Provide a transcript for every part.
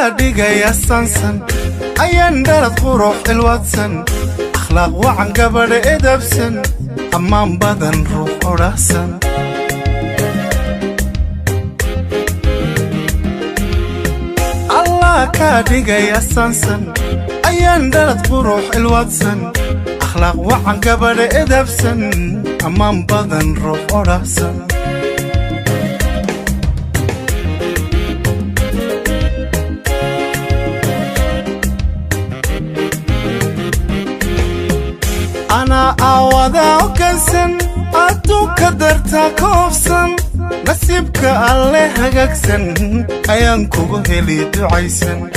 كاديجا سانسن أيان درت قروح الواتسن أخلاق وعن قبل إدبسن أمام بدن روح وراسن الله كاديجا سانسن أيان درت قروح الواتسن أخلاق وعن قبل إدبسن أمام بدن روح وراسن أنا أوضع كنسن أدو كدرتا كوفسن نسيبك الله هجكسن أيانكو هلي دعيسن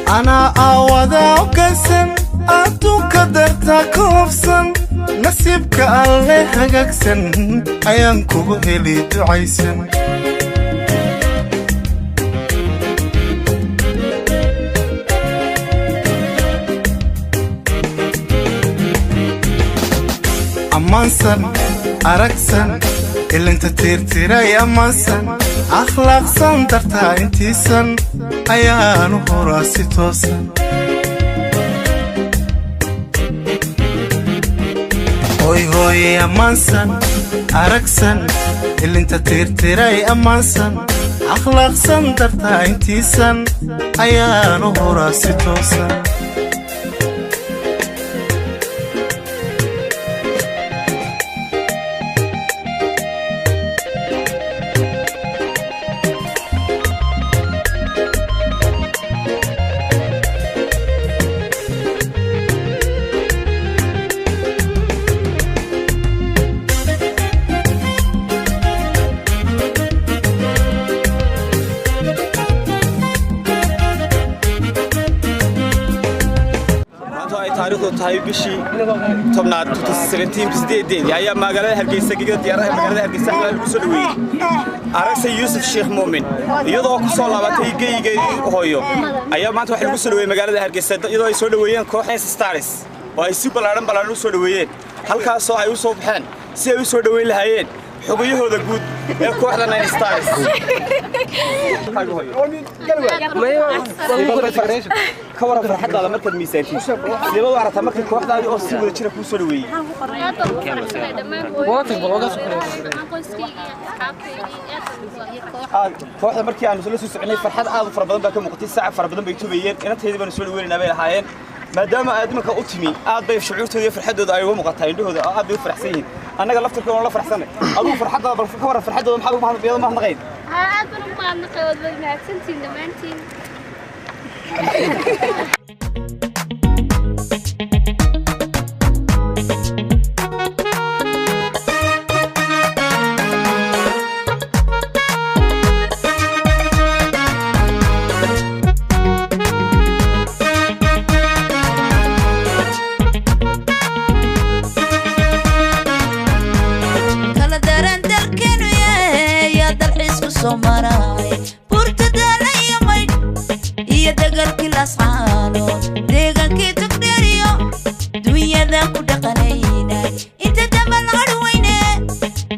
أنا أوضع كنسن أدو كدرتا كوفسن نسيبك الله هجكسن أيانكو هلي دعيسن أمانسن أركسن اللي انت تيرتيري أمانسن أخلاق سن درتا انتي سن أيانو هراسي توسن هوي هوي أمانسن أركسن اللي انت تيرتيري أمانسن أخلاق سن درتا انتي سن أيانو هراسي توسن tahay bishii tobnaad 2017 ayaa magaalada Hargeysa diyaarada magaalada Hargeysa lagu soo dhaweeyay aragtay Yuusuf Sheekh Muumin iyadoo ku soo laabatay geeyga hooyo ayaa maanta waxa lagu soo dhaweeyay magaalada Hargeysa iyadoo ay soo dhaweeyeen kooxda Stars oo ay si balaaran u soo dhaweeyeen halkaas oo ay u soo baxeen si ay u soo dhaweeyay lahaayeen xubiyahooda guud ee kooxda Nine Stars كورة فرحت على مركز ميسانتي لما وعرفت مركز كوحدة أو سيبوا لتشينا كوسو لوي كوحدة مركز أنا سلسل سعني فرحت عاد فربضن بكم وقتي ساعة فربضن بيتوبيين أنا تهدي بنسول لوي نبي الحياة ما دام أدمك أطمي عاد بيف شعورته دي فرحت ده أيوة مقطعين له ده عاد بيفرح سين أنا قلفت لكم والله فرح سنة أبو فرحت على كورة فرحت ده محبوب ما بيض ما نغير عاد بنقول نقول بدنا سنتين دمانتين kala daran dalkeenu ya dalxiisku soo maray burtadala iyo mayd iyo dagalkii lascaano deegaankii tugdheeriyo dunyada ku dhaqanaynay inta damal qarweyne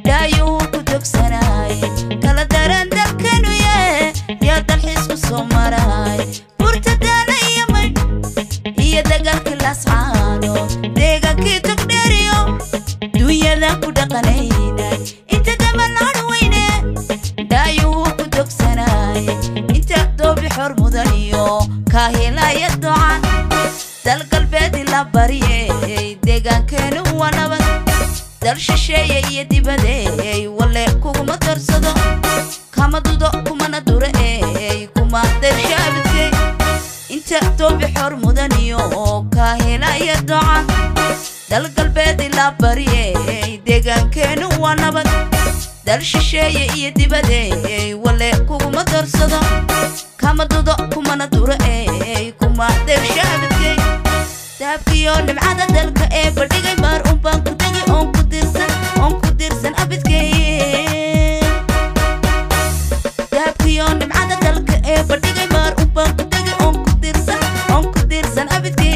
dhaayuu ku togsanay kala daran dalkeenu ya dalxiisku soo maray burtadala iyo mayd iyo dagalkii lascaano deegaankii tugdheeriyo dunyada ku dhaqanaynay inta damal qarweyne dhaayuu ku togsanay inta doobi xor mudan iyo ka helaya ducaan dal galbeed la bariyay deegaankeenu waa nabad dal shisheeye iyo dibadeey wale kuguma darsado kama dudo kumana dureey kuma darshaabidkay inta doobi xor mudan iyo ka helaya ducaan dal galbeed la bariyay deegaankeenu waa nabad dal shisheeye iyo dibadeey wale kuguma darsado kama dudo kumana dureey kuma darshaabidkay daabkiyo nimcada dalka ee badhigay maar un baan ku tegay oon ku dirsan abidkay daabkiyo nimcada dalka ee badhigay maar un baan ku tegay oon ku dirsan abidkay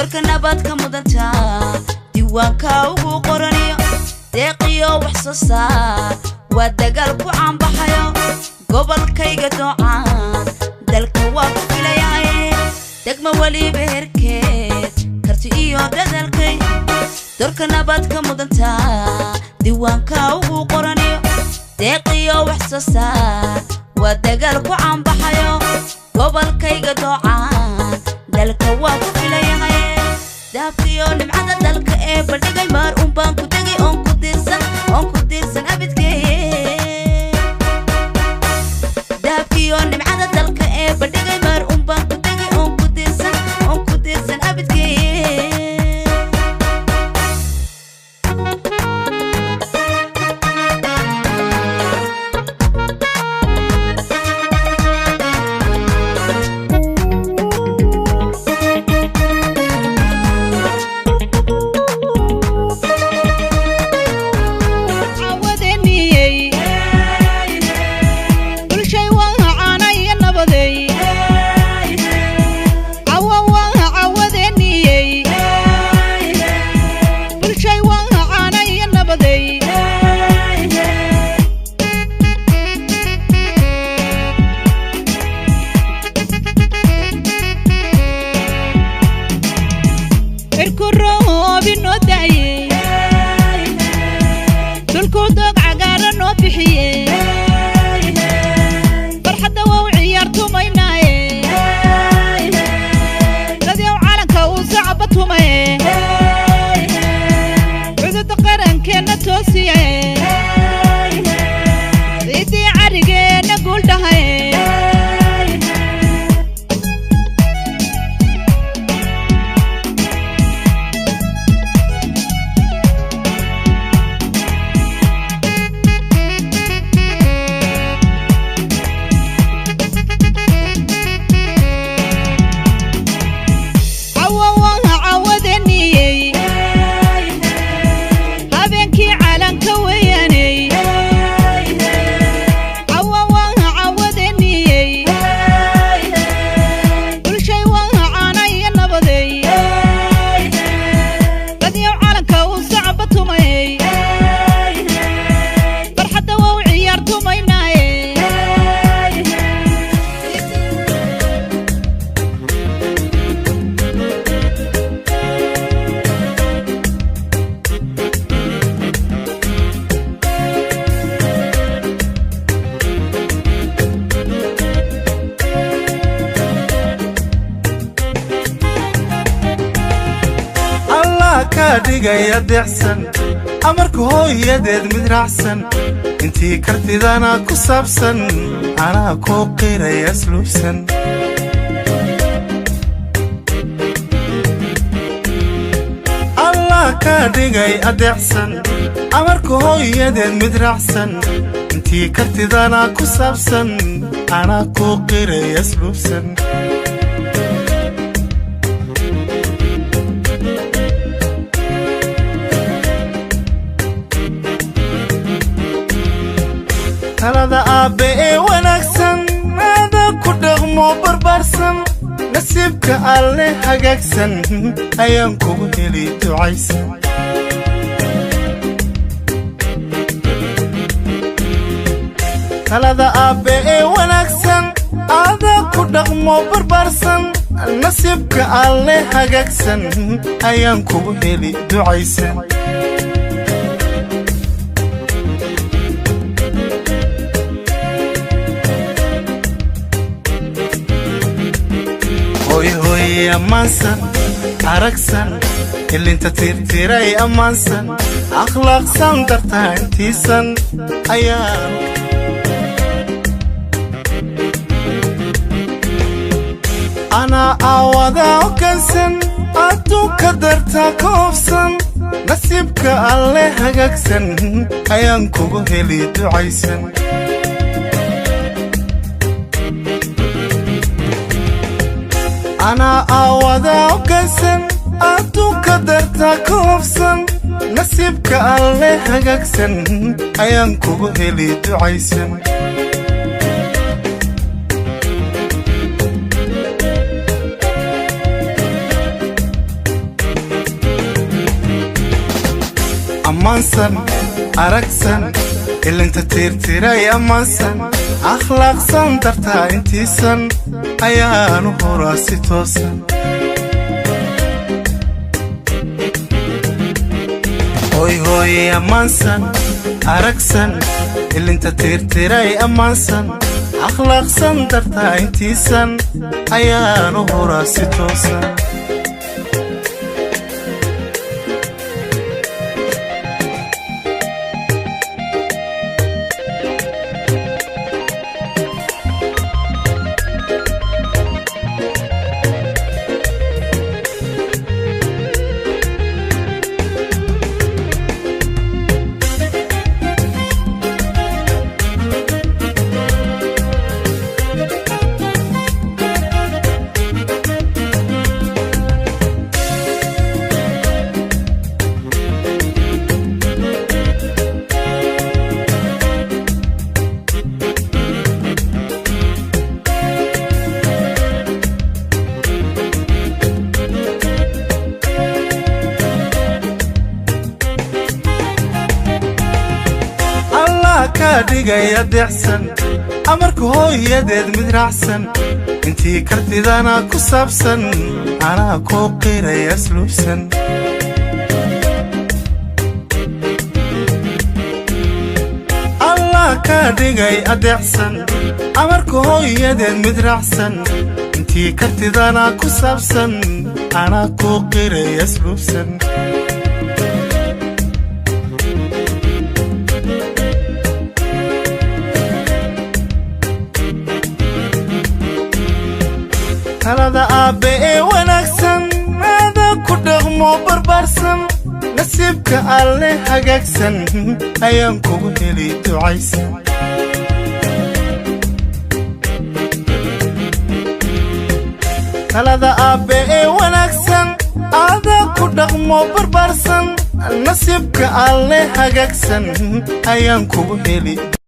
dorka nabadka mudanta diiwaanka ugu qoraniyo deeqiyo wax soo saar waa dagaal ku caanbaxayo gobolkayga doocaan dalka waa ku filayahay degma waliba herkeed karti iyo dadalkay dorka nabadka mudanta diiwaanka ugu qoraniyo deeqiyo wax soo saar waa dagaal ku caanbaxayo gobolkayga doocaan dalka waa ku filayahay daabkiyo nimcada dalka ee badhigay maar baan ku tagay oon ku dirsan abidkee daabkiyo nimcada dalka ee badhigay maar baan ku tagay oon ku dirsan abidkee digaya deexsan amarku hooyadeed mid raacsan intii kartidana ku saabsan anaa ku qiraya asluubsan Allah ka dhigay adeexsan amarku hooyadeed mid raacsan intii kartidana ku saabsan anaa ku qiraya asluubsan talada aabe ee wanaagsan aada ku dhaqmo barbaarsan nasiibka alle hagaagsan ayaan kugu heli ducaysan talada aabe ee wanaagsan aada ku dhaqmo barbaarsan nasiibka alle hagaagsan ayaan kugu heli ducaysan ammaansan aragsan ilinta tirtiray ammaansan akhlaaqsan dartaa intiisan ayaan anaa aawada ogansan adduunka dartaa ka hofsan nasiibka alle hagaagsan ayaan kugu heli ducaysan أنا أودا وكسن أدوك درتا كوفسن نسيبك الله هجاكسن أيانكو هلي دعيسن أمانسن أركسن اللي انت تيرتيري أمانسن أخلاق صندرتا انتيسن أيانو هراسي توسن هوي هوي أمانسن أركسن اللي انت تيرتيري أمانسن أخلاق صندرتا انتيسن أيانو هراسي توسن كاديغا يدعسن أمرك هو يدد مدرعسن انتي كرتدانا كسابسن أنا كوقيرا يسلوبسن الله كاديغا يدعسن أمرك هو يدد مدرعسن انتي كرتدانا كسابسن أنا كوقيرا يسلوبسن هذا أبي ونكسن هذا كده مو بربرسن نسيبك على حقكسن أيامكم هلي تعيسن هذا أبي ونكسن هذا كده مو بربرسن نسيبك على حقكسن أيامكم هلي